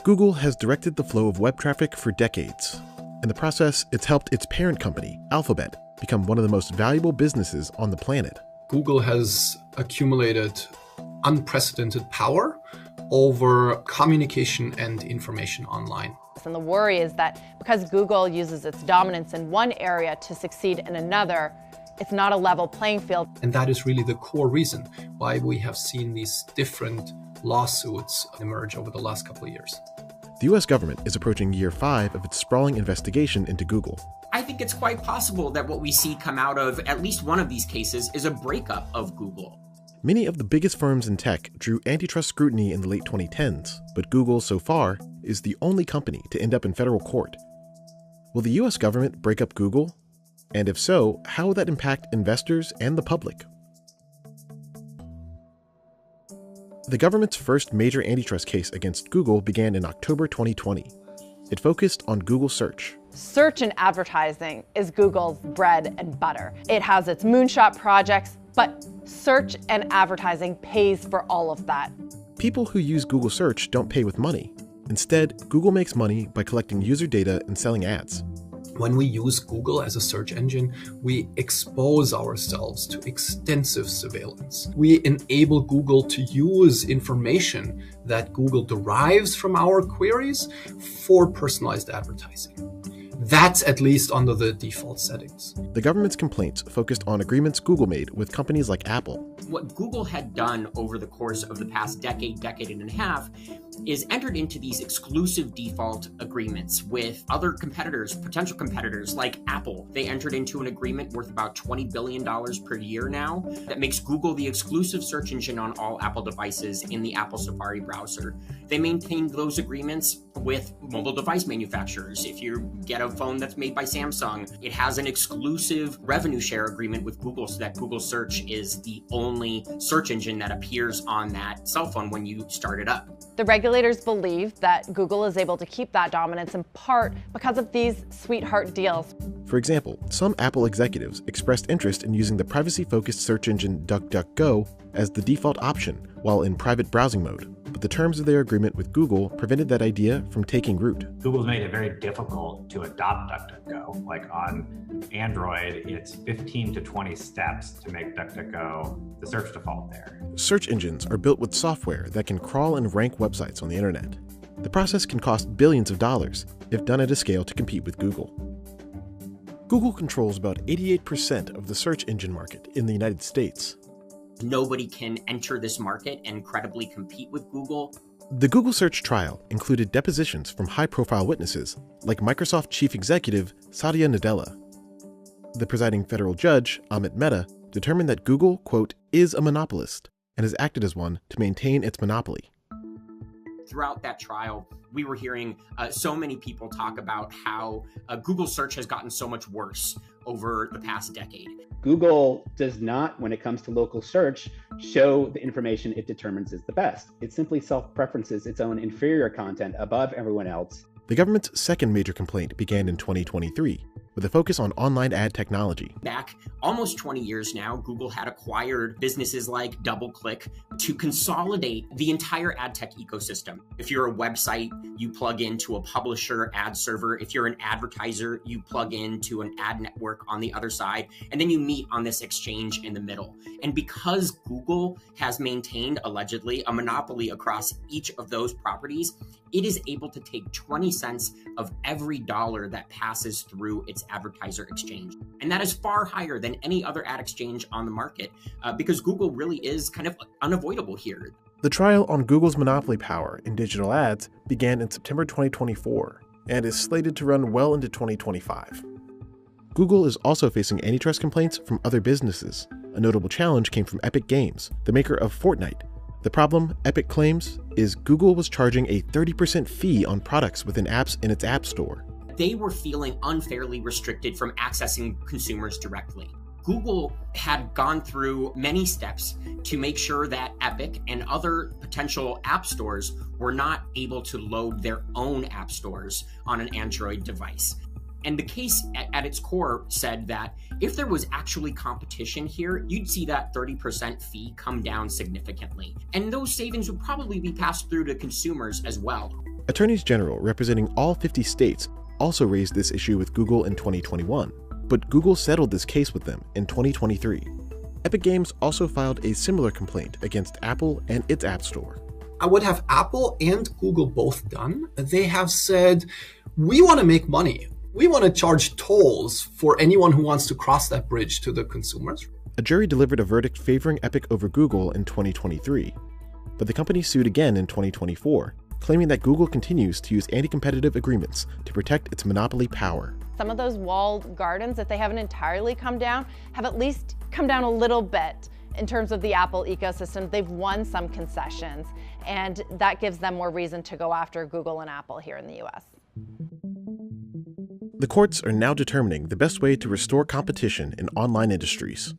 Google has directed the flow of web traffic for decades. In the process, it's helped its parent company, Alphabet, become one of the most valuable businesses on the planet. Google has accumulated unprecedented power over communication and information online. And the worry is that because Google uses its dominance in one area to succeed in another, it's not a level playing field. And that is really the core reason why we have seen these different lawsuits emerge over the last couple of years. The US government is approaching year 5 of its sprawling investigation into Google. I think it's quite possible that what we see come out of at least one of these cases is a breakup of Google. Many of the biggest firms in tech drew antitrust scrutiny in the late 2010s, but Google, so far, is the only company to end up in federal court. Will the US government break up Google? And if so, how will that impact investors and the public? The government's first major antitrust case against Google began in October 2020. It focused on Google Search. Search and advertising is Google's bread and butter. It has its moonshot projects, but search and advertising pays for all of that. People who use Google Search don't pay with money. Instead, Google makes money by collecting user data and selling ads. When we use Google as a search engine, we expose ourselves to extensive surveillance. We enable Google to use information that Google derives from our queries for personalized advertising. That's at least under the default settings. The government's complaints focused on agreements Google made with companies like Apple. What Google had done over the course of the past decade and a half is entered into these exclusive default agreements with other competitors, potential competitors like Apple. They entered into an agreement worth about $20 billion per year now that makes Google the exclusive search engine on all Apple devices in the Apple Safari browser. They maintained those agreements with mobile device manufacturers. If you get a phone that's made by Samsung, it has an exclusive revenue share agreement with Google so that Google Search is the only search engine that appears on that cell phone when you start it up. The regulators believe that Google is able to keep that dominance in part because of these sweetheart deals. For example, some Apple executives expressed interest in using the privacy-focused search engine DuckDuckGo as the default option while in private browsing mode. But the terms of their agreement with Google prevented that idea from taking root. Google's made it very difficult to adopt DuckDuckGo. Like on Android, it's 15 to 20 steps to make DuckDuckGo the search default there. Search engines are built with software that can crawl and rank websites on the internet. The process can cost billions of dollars if done at a scale to compete with Google. Google controls about 88% of the search engine market in the United States. Nobody can enter this market and credibly compete with Google. The Google search trial included depositions from high-profile witnesses, like Microsoft chief executive Satya Nadella. The presiding federal judge, Amit Mehta, determined that Google, quote, is a monopolist and has acted as one to maintain its monopoly. Throughout that trial, we were hearing so many people talk about how Google search has gotten so much worse over the past decade. Google does not, when it comes to local search, show the information it determines is the best. It simply self-preferences its own inferior content above everyone else. The government's second major complaint began in 2023, with a focus on online ad technology. Back almost 20 years now, Google had acquired businesses like DoubleClick to consolidate the entire ad tech ecosystem. If you're a website, you plug into a publisher ad server. If you're an advertiser, you plug into an ad network on the other side, and then you meet on this exchange in the middle. And because Google has maintained, allegedly, a monopoly across each of those properties, it is able to take 20 cents of every dollar that passes through its advertiser exchange. And that is far higher than any other ad exchange on the market because Google really is kind of unavoidable here. The trial on Google's monopoly power in digital ads began in September 2024 and is slated to run well into 2025. Google is also facing antitrust complaints from other businesses. A notable challenge came from Epic Games, the maker of Fortnite. The problem, Epic claims, is Google was charging a 30% fee on products within apps in its App Store. They were feeling unfairly restricted from accessing consumers directly. Google had gone through many steps to make sure that Epic and other potential app stores were not able to load their own app stores on an Android device. And the case at its core said that if there was actually competition here, you'd see that 30% fee come down significantly. And those savings would probably be passed through to consumers as well. Attorneys general representing all 50 states also raised this issue with Google in 2021, but Google settled this case with them in 2023. Epic Games also filed a similar complaint against Apple and its App Store. What have Apple and Google both done? They have said, we want to make money. We want to charge tolls for anyone who wants to cross that bridge to the consumers. A jury delivered a verdict favoring Epic over Google in 2023, but the company sued again in 2024, claiming that Google continues to use anti-competitive agreements to protect its monopoly power. Some of those walled gardens, if they haven't entirely come down, have at least come down a little bit in terms of the Apple ecosystem. They've won some concessions, and that gives them more reason to go after Google and Apple here in the US. The courts are now determining the best way to restore competition in online industries.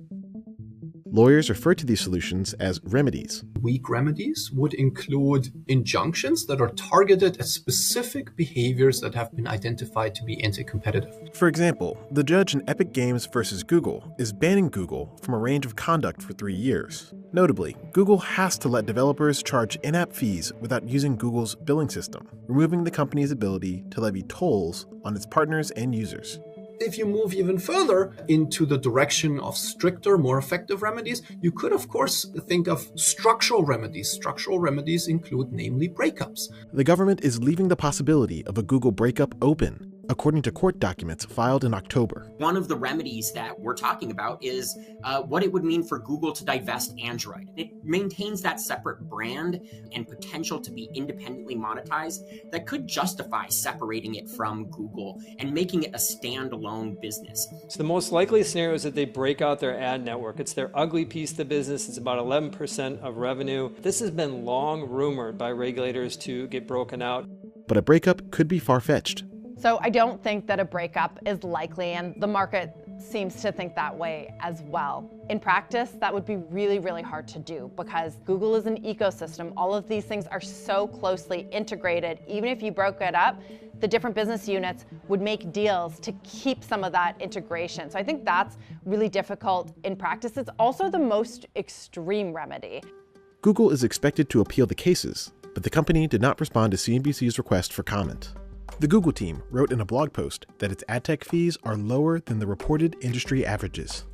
Lawyers refer to these solutions as remedies. Weak remedies would include injunctions that are targeted at specific behaviors that have been identified to be anti-competitive. For example, the judge in Epic Games versus Google is banning Google from a range of conduct for 3 years. Notably, Google has to let developers charge in-app fees without using Google's billing system, removing the company's ability to levy tolls on its partners and users. If you move even further into the direction of stricter, more effective remedies, you could, of course, think of structural remedies. Structural remedies include, namely, breakups. The government is leaving the possibility of a Google breakup open, according to court documents filed in October. One of the remedies that we're talking about is what it would mean for Google to divest Android. It maintains that separate brand and potential to be independently monetized that could justify separating it from Google and making it a standalone business. So the most likely scenario is that they break out their ad network. It's their ugly piece of the business. It's about 11% of revenue. This has been long rumored by regulators to get broken out. But a breakup could be far-fetched. So I don't think that a breakup is likely, and the market seems to think that way as well. In practice, that would be really, really hard to do because Google is an ecosystem. All of these things are so closely integrated. Even if you broke it up, the different business units would make deals to keep some of that integration. So I think that's really difficult in practice. It's also the most extreme remedy. Google is expected to appeal the cases, but the company did not respond to CNBC's request for comment. The Google team wrote in a blog post that its ad tech fees are lower than the reported industry averages.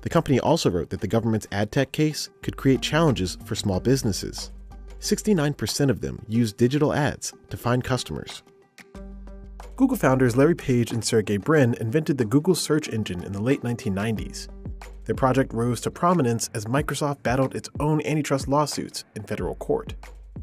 The company also wrote that the government's ad tech case could create challenges for small businesses. 69% of them use digital ads to find customers. Google founders Larry Page and Sergey Brin invented the Google search engine in the late 1990s. Their project rose to prominence as Microsoft battled its own antitrust lawsuits in federal court.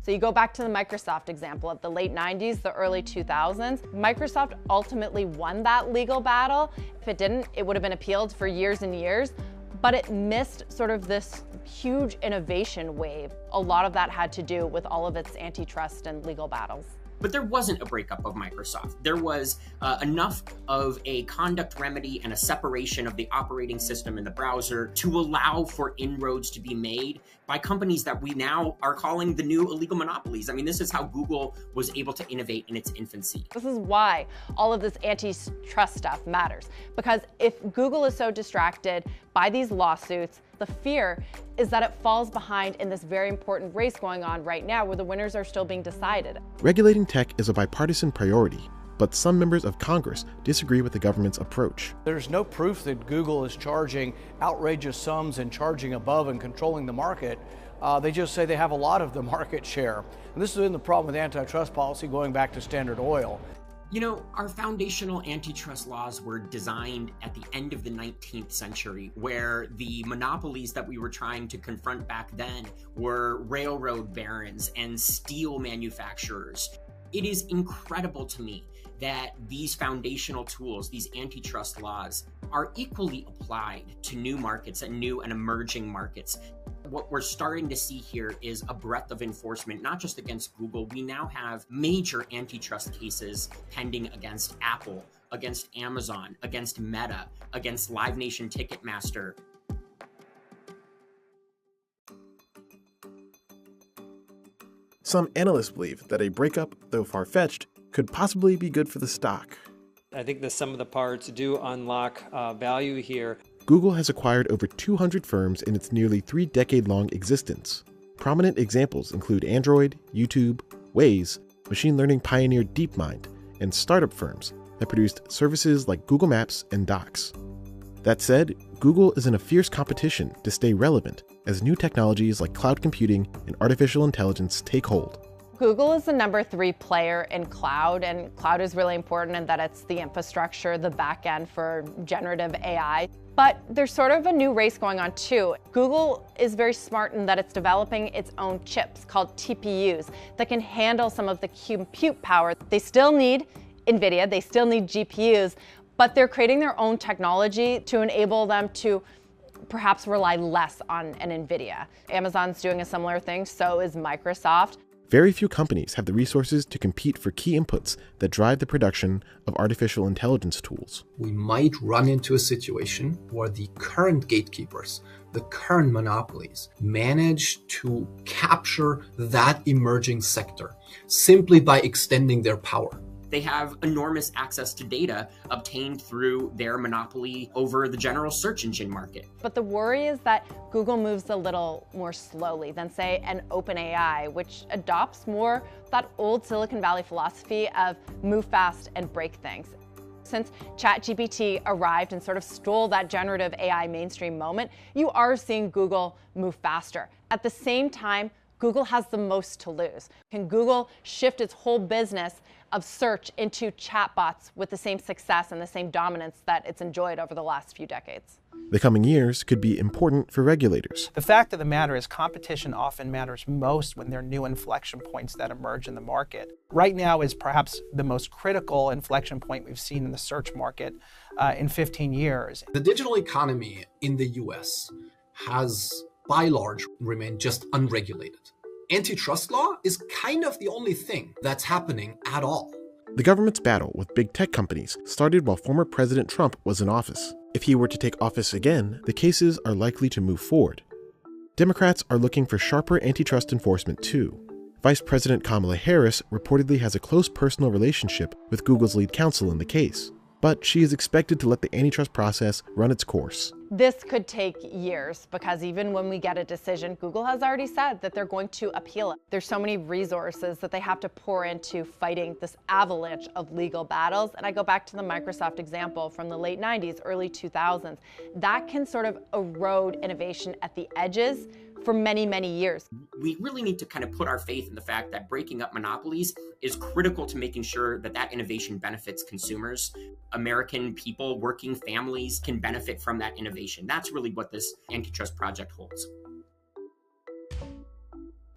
So you go back to the Microsoft example of the late 90s, the early 2000s. Microsoft ultimately won that legal battle. If it didn't, it would have been appealed for years and years, but it missed sort of this huge innovation wave. A lot of that had to do with all of its antitrust and legal battles. But there wasn't a breakup of Microsoft. There was enough of a conduct remedy and a separation of the operating system and the browser to allow for inroads to be made by companies that we now are calling the new illegal monopolies. I mean, this is how Google was able to innovate in its infancy. This is why all of this antitrust stuff matters. Because if Google is so distracted by these lawsuits, the fear is that it falls behind in this very important race going on right now where the winners are still being decided. Regulating tech is a bipartisan priority, but some members of Congress disagree with the government's approach. There's no proof that Google is charging outrageous sums and charging above and controlling the market. They just say they have a lot of the market share. And this has been the problem with antitrust policy going back to Standard Oil. You know, our foundational antitrust laws were designed at the end of the 19th century, where the monopolies that we were trying to confront back then were railroad barons and steel manufacturers. It is incredible to me that these foundational tools, these antitrust laws, are equally applied to new markets and new and emerging markets. What we're starting to see here is a breadth of enforcement, not just against Google. We now have major antitrust cases pending against Apple, against Amazon, against Meta, against Live Nation Ticketmaster. Some analysts believe that a breakup, though far-fetched, could possibly be good for the stock. I think the sum of the parts do unlock value here. Google has acquired over 200 firms in its nearly 3-decade-long existence. Prominent examples include Android, YouTube, Waze, machine learning pioneer DeepMind, and startup firms that produced services like Google Maps and Docs. That said, Google is in a fierce competition to stay relevant as new technologies like cloud computing and artificial intelligence take hold. Google is the number 3 player in cloud, and cloud is really important in that it's the infrastructure, the back end for generative AI. But there's sort of a new race going on too. Google is very smart in that it's developing its own chips called TPUs that can handle some of the compute power. They still need NVIDIA, they still need GPUs, but they're creating their own technology to enable them to perhaps rely less on an NVIDIA. Amazon's doing a similar thing, so is Microsoft. Very few companies have the resources to compete for key inputs that drive the production of artificial intelligence tools. We might run into a situation where the current gatekeepers, the current monopolies, manage to capture that emerging sector simply by extending their power. They have enormous access to data obtained through their monopoly over the general search engine market. But the worry is that Google moves a little more slowly than, say, an OpenAI, which adopts more that old Silicon Valley philosophy of move fast and break things. Since ChatGPT arrived and sort of stole that generative AI mainstream moment, you are seeing Google move faster. At the same time, Google has the most to lose. Can Google shift its whole business of search into chatbots with the same success and the same dominance that it's enjoyed over the last few decades? The coming years could be important for regulators. The fact of the matter is competition often matters most when there are new inflection points that emerge in the market. Right now is perhaps the most critical inflection point we've seen in the search market in 15 years. The digital economy in the US has, by large, remained just unregulated. Antitrust law is kind of the only thing that's happening at all. The government's battle with big tech companies started while former President Trump was in office. If he were to take office again, the cases are likely to move forward. Democrats are looking for sharper antitrust enforcement too. Vice President Kamala Harris reportedly has a close personal relationship with Google's lead counsel in the case, but she is expected to let the antitrust process run its course. This could take years because even when we get a decision, Google has already said that they're going to appeal it. There's so many resources that they have to pour into fighting this avalanche of legal battles. And I go back to the Microsoft example from the late 90s, early 2000s. That can sort of erode innovation at the edges for many, many years. We really need to kind of put our faith in the fact that breaking up monopolies is critical to making sure that that innovation benefits consumers. American people, working families can benefit from that innovation. That's really what this antitrust project holds.